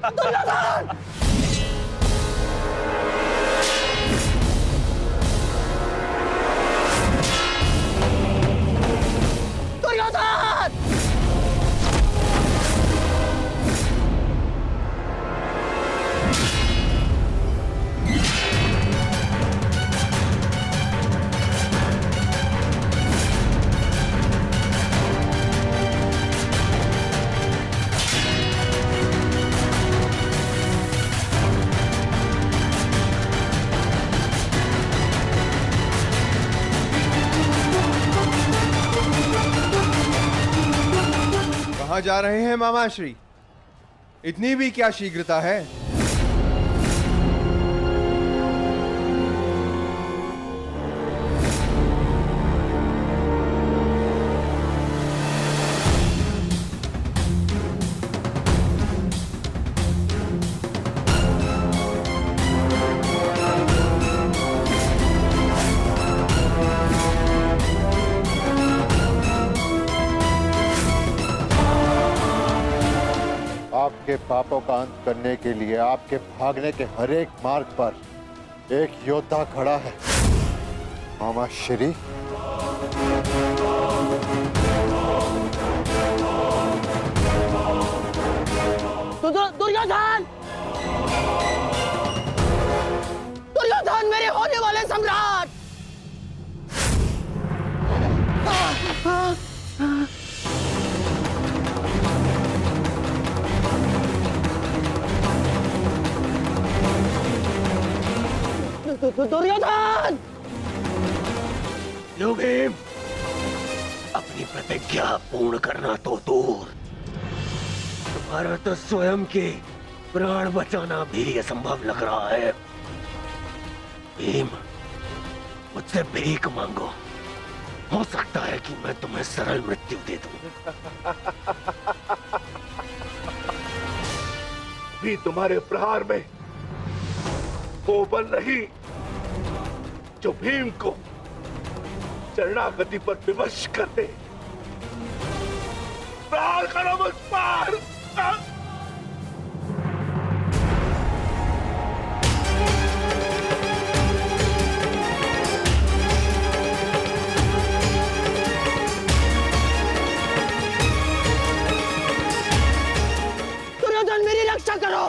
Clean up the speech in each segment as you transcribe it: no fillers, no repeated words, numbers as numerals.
दुर्योधन! दुर्योधन! कहाँ जा रहे हैं मामाश्री? इतनी भी क्या शीघ्रता है? आपके पापों का अंत करने के लिए आपके भागने के हर एक मार्ग पर एक योद्धा खड़ा है। मामा श्री, दुर्योधन! दुर्योधन, मेरे होने वाले सम्राट! दुर्योधन! लो भीम, अपनी प्रतिज्ञा पूर्ण करना तो दूर, तुम्हारा तो स्वयं के प्राण बचाना भी असंभव लग रहा है। भीम, मुझसे भीख मांगो, हो सकता है कि मैं तुम्हें सरल मृत्यु दे दूं। भी तुम्हारे प्रहार में वो बल नहीं जो भीम को शरणागति पर विवश कर दे। प्रहार करो मुझ पर! दुर्योधन, मेरी रक्षा करो!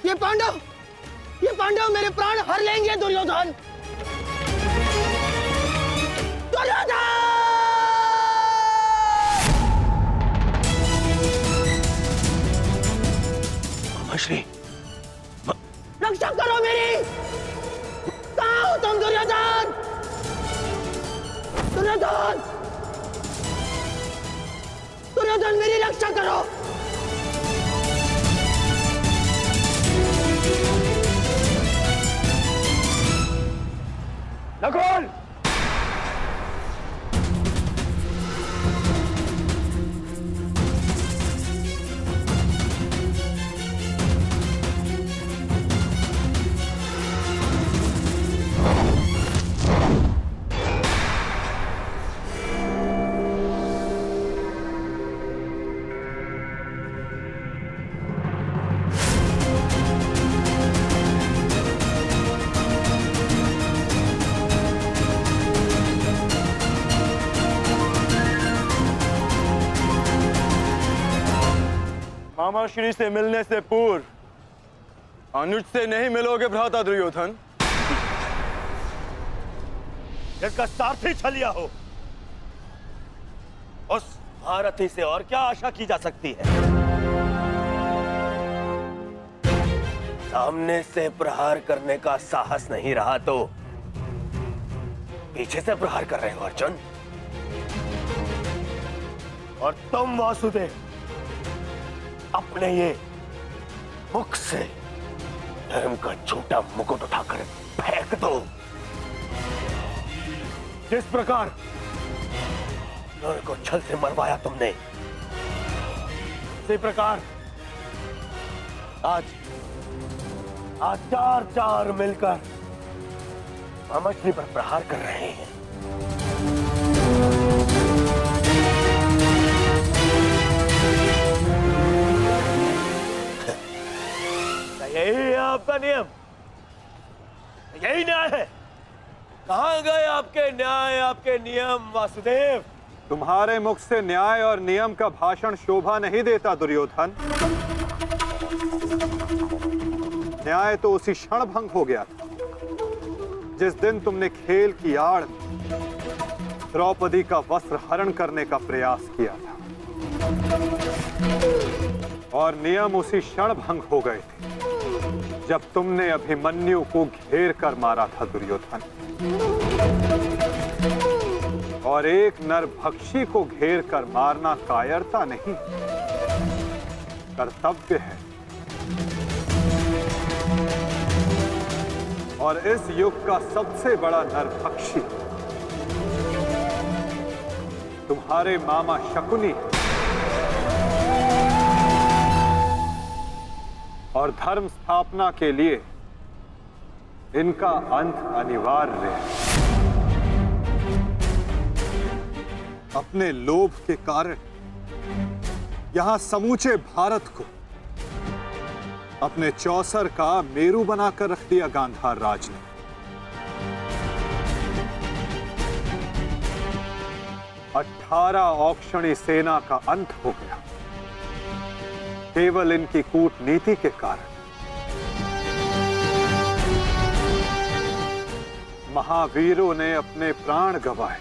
ये पांडव मेरे प्राण हर लेंगे। दुर्योधन! दुर्योधन! मामाश्री, रक्षा करो मेरी! कहाँ हो तुम दुर्योधन? दुर्योधन! दुर्योधन, मेरी रक्षा करो! नकुल! मामा श्री से मिलने से पूर्व अनुज से नहीं मिलोगे भ्राता दुर्योधन। इसका सारथी छलिया हो, उस भारती से और क्या आशा की जा सकती है? सामने से प्रहार करने का साहस नहीं रहा तो पीछे से प्रहार कर रहे हो अर्जुन। और तुम वासुदेव, अपने ये मुख से धर्म का झूठा मुकुट उठाकर फेंक दो। जिस प्रकार नर को छल से मरवाया तुमने, उसी प्रकार आज चार मिलकर मामाश्री पर प्रहार कर रहे हैं। आपका नियम? यही न्याय है? कहाँ गए आपके न्याय, आपके नियम वासुदेव? तुम्हारे मुख से न्याय और नियम का भाषण शोभा नहीं देता दुर्योधन। न्याय तो उसी क्षण भंग हो गया था जिस दिन तुमने खेल की आड़ में द्रौपदी का वस्त्र हरण करने का प्रयास किया था, और नियम उसी क्षण भंग हो गए थे जब तुमने अभिमन्यु को घेर कर मारा था दुर्योधन। और एक नरभक्षी को घेर कर मारना कायरता नहीं, कर्तव्य है। और इस युग का सबसे बड़ा नरभक्षी तुम्हारे मामा शकुनी है। और धर्म स्थापना के लिए इनका अंत अनिवार्य है। अपने लोभ के कारण यहां समूचे भारत को अपने चौसर का मेरू बनाकर रख दिया गांधार राज ने। 18 औक्षणी सेना का अंत हो गया केवल इनकी कूटनीति के कारण। महावीरों ने अपने प्राण गंवाए।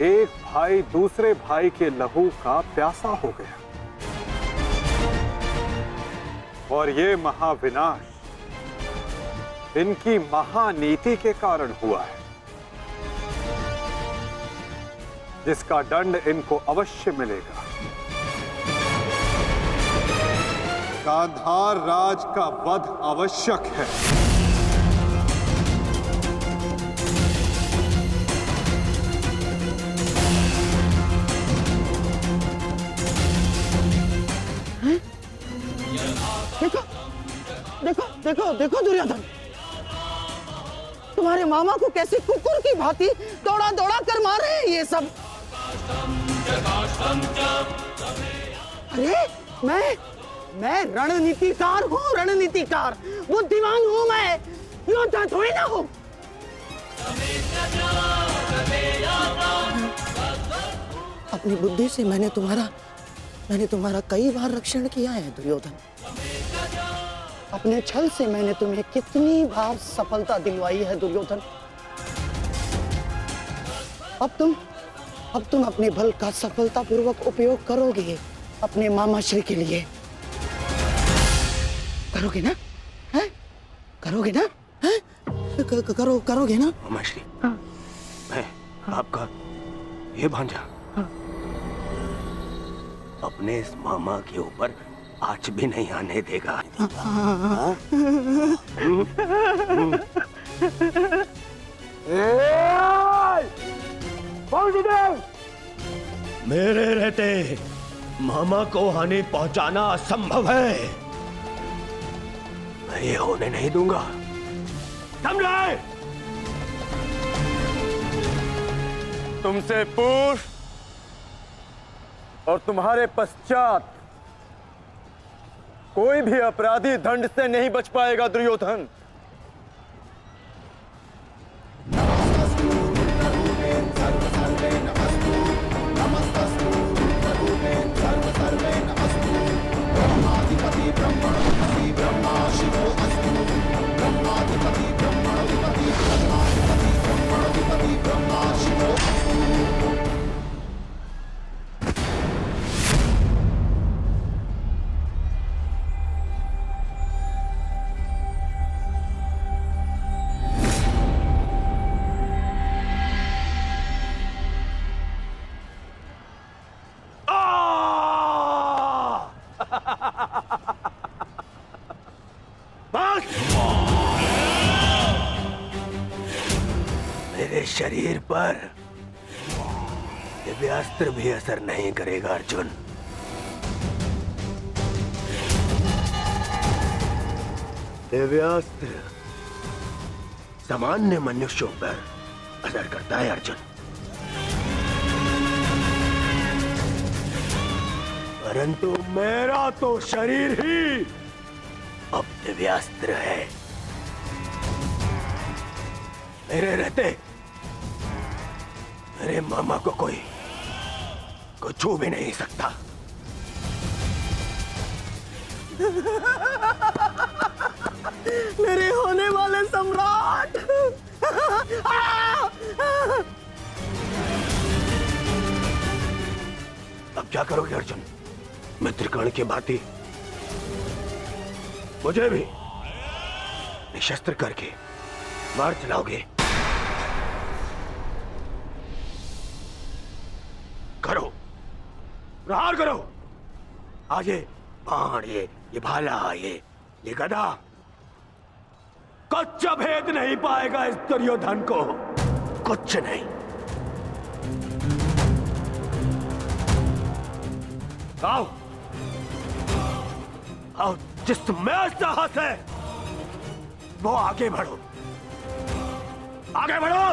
एक भाई दूसरे भाई के लहू का प्यासा हो गया। और ये महाविनाश इनकी महानीति के कारण हुआ है, जिसका दंड इनको अवश्य मिलेगा। गांधार राज का वध आवश्यक है। देखो देखो देखो देखो दुर्योधन, तुम्हारे मामा को कैसे कुकुर की भांति दौड़ा दौड़ा कर मार रहे हैं ये सब। अरे मैं रणनीतिकार हूँ, रणनीतिकार, बुद्धिमान हूँ मैं, योद्धा थोड़ी ना हूँ। अपनी बुद्धि से मैंने तुम्हारा कई बार रक्षण किया है दुर्योधन। अपने छल से मैंने तुम्हें कितनी बार सफलता दिलवाई है दुर्योधन। अब तुम अपने बल का सफलतापूर्वक उपयोग करोगे अपने मामा श्री के लिए। करोगे ना? हैं? करोगे ना? हैं? करोगे ना? मामा श्री, मैं आपका ये भांजा अपने इस मामा के ऊपर आंच भी नहीं आने देगा। मेरे रहते मामा को हानि पहुंचाना असंभव है। मैं ये होने नहीं दूंगा, समझे? तुमसे पूर्व और तुम्हारे पश्चात कोई भी अपराधी दंड से नहीं बच पाएगा दुर्योधन। मेरे शरीर पर दिव्यास्त्र भी असर नहीं करेगा अर्जुन। दिव्यास्त्र सामान्य मनुष्यों पर असर करता है अर्जुन, परंतु मेरा तो शरीर ही अब दिव्यास्त्र है। मेरे रहते मेरे मामा को कोई छू भी नहीं सकता। मेरे होने वाले सम्राट। अब क्या करोगे अर्जुन? मित्रकर्ण की भांति मुझे भी निशस्त्र करके मार चलाओगे? करो, प्रहार करो। आज ये बाण, ये भाला, ये गदा कुछ भेद नहीं पाएगा इस दुर्योधन को, कुछ नहीं। आओ आओ, जिसमें साहस है वो आगे बढ़ो, आगे बढ़ो।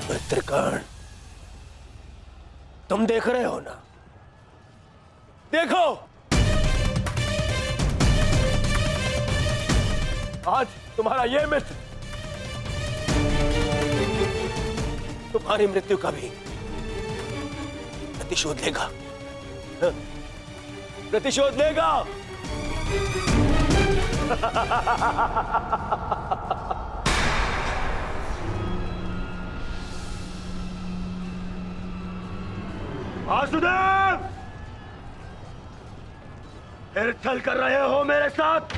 मित्रकर्ण, तुम देख रहे हो ना? देखो, आज तुम्हारा ये मित्र तुम्हारी मृत्यु का भी प्रतिशोध लेगा, प्रतिशोध लेगा। वासुदेव, फिर छल कर रहे हो मेरे साथ?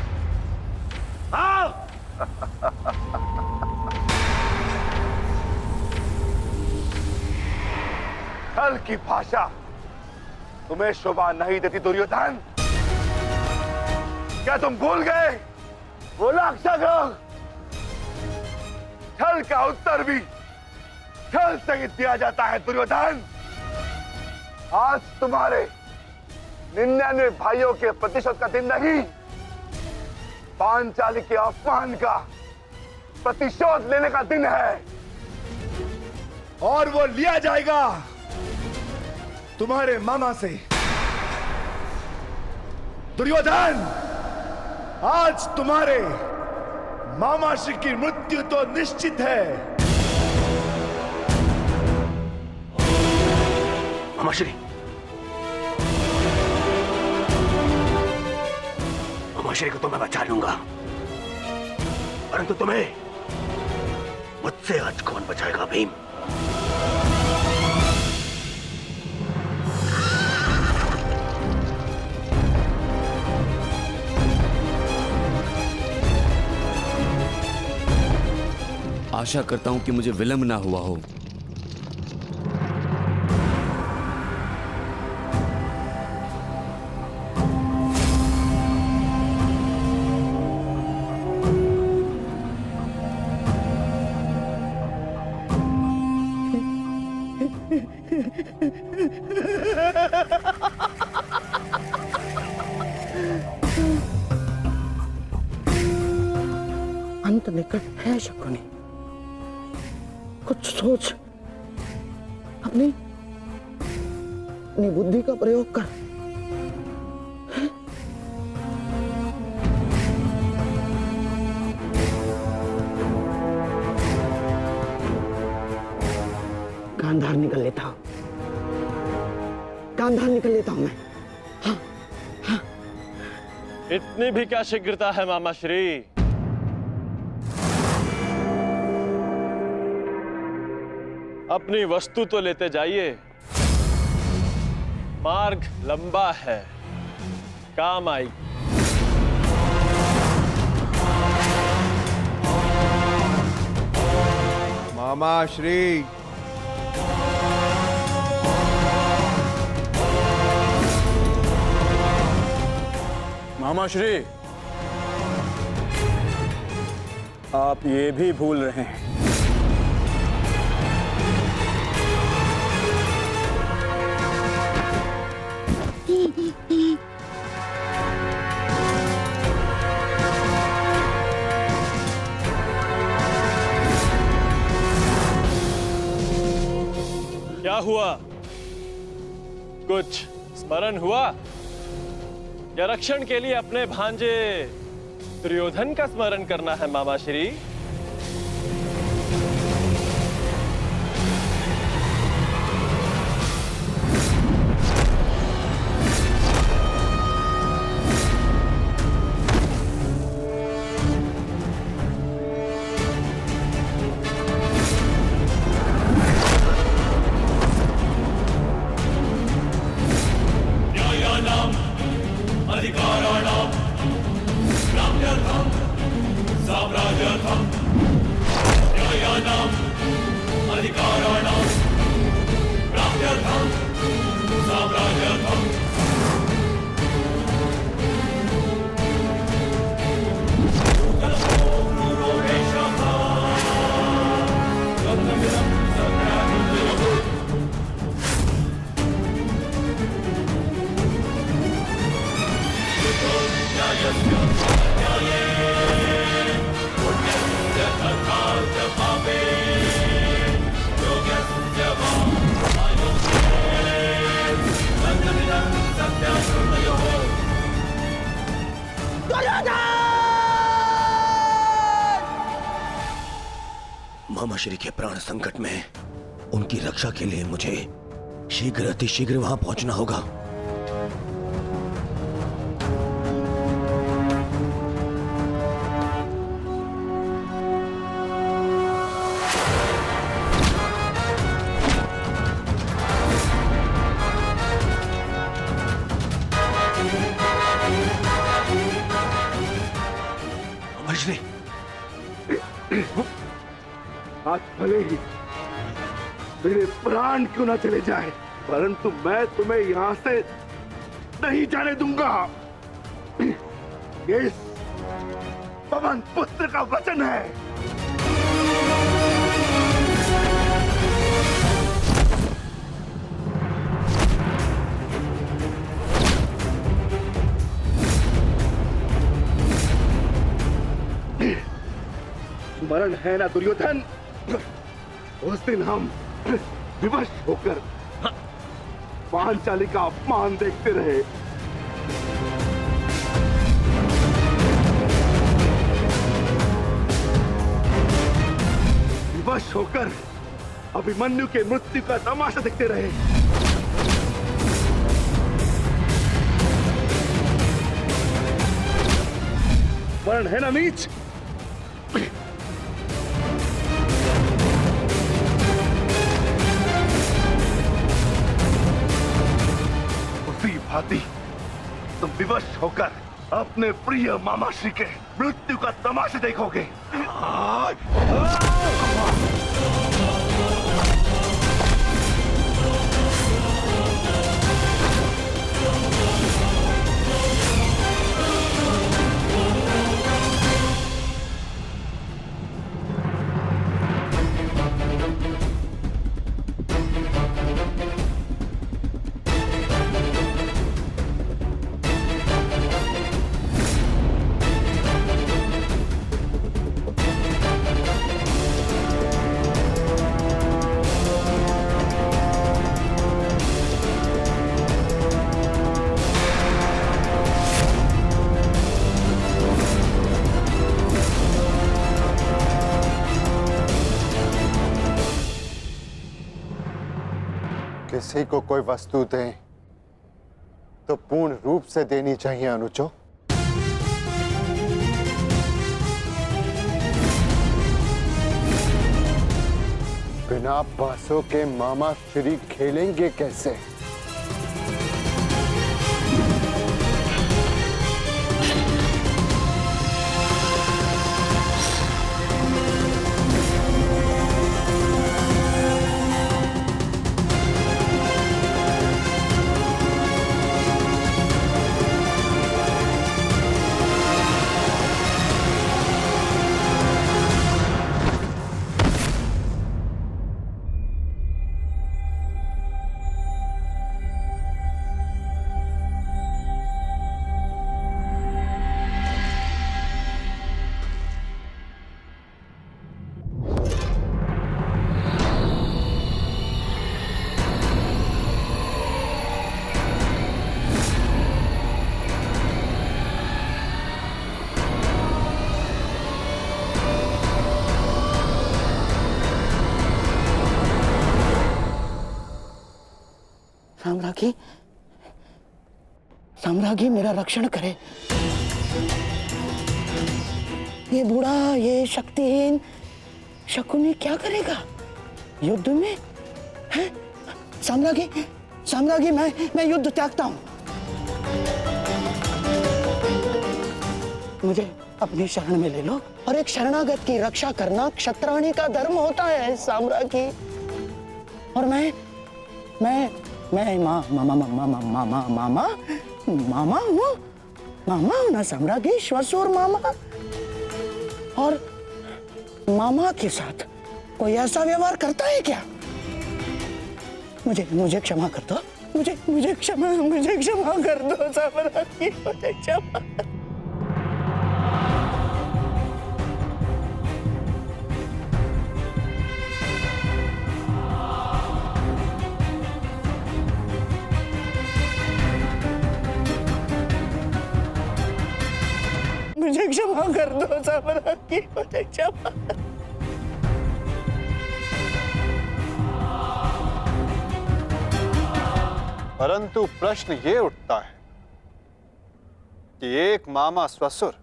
आओ। छल की भाषा तुम्हें शोभा नहीं देती दुर्योधन। क्या तुम भूल गए वो लाक्षागृह? छल का उत्तर भी छल से ही दिया जाता है दुर्योधन। आज तुम्हारे 99 भाइयों के प्रतिशोध का दिन नहीं, पांचाली के अपमान का प्रतिशोध लेने का दिन है, और वो लिया जाएगा तुम्हारे मामा से। दुर्योधन, आज तुम्हारे मामा श्री की मृत्यु तो निश्चित है। मामाश्री, मामाश्री को तो मैं बचा लूंगा, परंतु तुम्हें मुझसे आज कौन बचाएगा भीम? आशा करता हूं कि मुझे विलंब ना हुआ हो। अंत निकट है शकुनी, कुछ सोच, अपनी बुद्धि का प्रयोग कर। गांधार निकल लेता हूं, गांधार निकल लेता हूं मैं। हाँ, इतनी भी क्या शीघ्रता है मामा श्री? अपनी वस्तु तो लेते जाइए। मार्ग लंबा है, काम आई। मामा श्री, मामा श्री, आप ये भी भूल रहे हैं। क्या हुआ? कुछ स्मरण हुआ? या रक्षण के लिए अपने भांजे दुर्योधन का स्मरण करना है मामा श्री? मामा श्री के प्राण संकट में, उनकी रक्षा के लिए मुझे शीघ्र अतिशीघ्र वहां पहुंचना होगा। मामा श्री, आज भले ही मेरे प्राण क्यों ना चले जाए, परंतु मैं तुम्हें यहां से नहीं जाने दूंगा। ये इस पवन पुत्र का वचन है। स्मरण है ना दुर्योधन, उस दिन हम विवश होकर पांचाली का अपमान देखते रहे। विवश होकर अभिमन्यु के मृत्यु का तमाशा देखते रहे। वर्ण है ना नीच? भांति तुम विवश होकर अपने प्रिय मामाश्री के मृत्यु का तमाशा देखोगे। किसी को कोई वस्तु दें तो पूर्ण रूप से देनी चाहिए अनुजो। बिना बांसों के मामा श्री खेलेंगे कैसे? साम्राज्ञी, साम्राज्ञी मेरा रक्षण करे। ये बूढ़ा, ये शक्तिहीन शकुनी क्या करेगा युद्ध में? हैं? साम्राज्ञी, साम्राज्ञी, मैं युद्ध त्यागता हूं। मुझे अपनी शरण में ले लो, और एक शरणागत की रक्षा करना क्षत्राणी का धर्म होता है साम्राज्ञी। और मैं मामा हूँ ना साम्राज्ञी, श्वशुर मामा। और मामा के साथ कोई ऐसा व्यवहार करता है क्या? मुझे क्षमा कर दो, मुझे क्षमा कर दो साम्राज्ञी, मुझे क्षमा। मुझे क्षमा कर दो साम्राज्ञी, मुझे क्षमा। परंतु प्रश्न ये उठता है कि एक मामा ससुर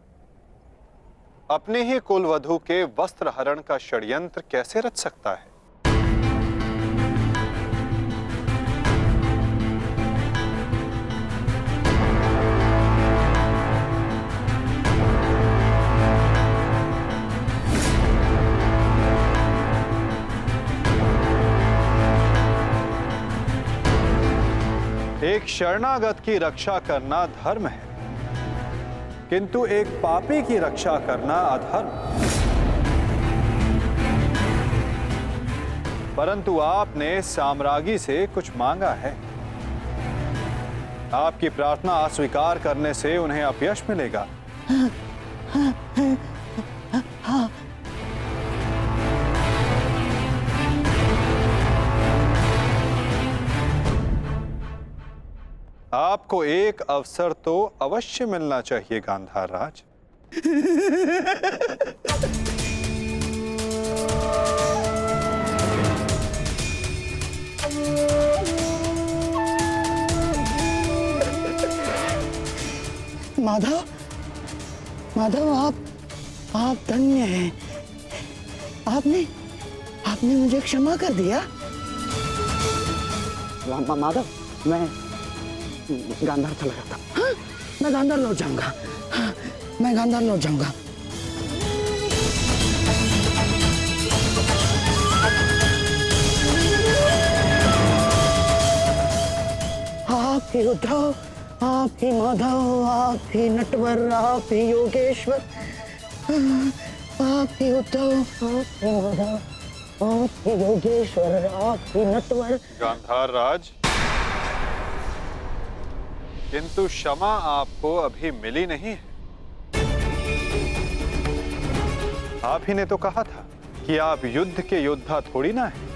अपनी ही कुलवधू के वस्त्र हरण का षड्यंत्र कैसे रच सकता है? एक शरणागत की रक्षा करना धर्म है, किंतु एक पापी की रक्षा करना अधर्म। परंतु आपने साम्राज्ञी से कुछ मांगा है। आपकी प्रार्थना अस्वीकार करने से उन्हें अपयश मिलेगा। आपको एक अवसर तो अवश्य मिलना चाहिए गांधार राज। माधव, माधव, आप धन्य हैं। आपने मुझे क्षमा कर दिया। माधव, मैं गांधार चला जाता। हाँ, मैं गांधार लौट जाऊंगा। हाँ, मैं गांधार लौट जाऊंगा। आप ही उद्धव, आप ही माधव, आप ही नटवर, आप ही योगेश्वर, आप ही उद्धव, आप ही माधव, आप ही योगेश्वर, आप ही नटवर। गांधार राज, किंतु क्षमा आपको अभी मिली नहीं है। आप ही ने तो कहा था कि आप युद्ध के योद्धा थोड़ी ना हैं।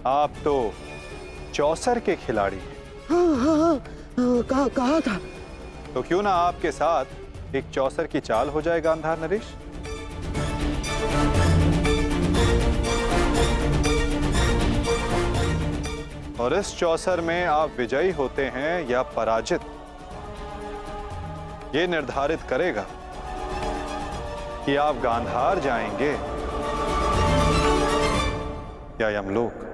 आप तो चौसर के खिलाड़ी हैं। हाँ, कहा था। तो क्यों ना आपके साथ एक चौसर की चाल हो जाए गांधार नरेश? और इस चौसर में आप विजयी होते हैं या पराजित, ये निर्धारित करेगा कि आप गांधार जाएंगे या यमलोक।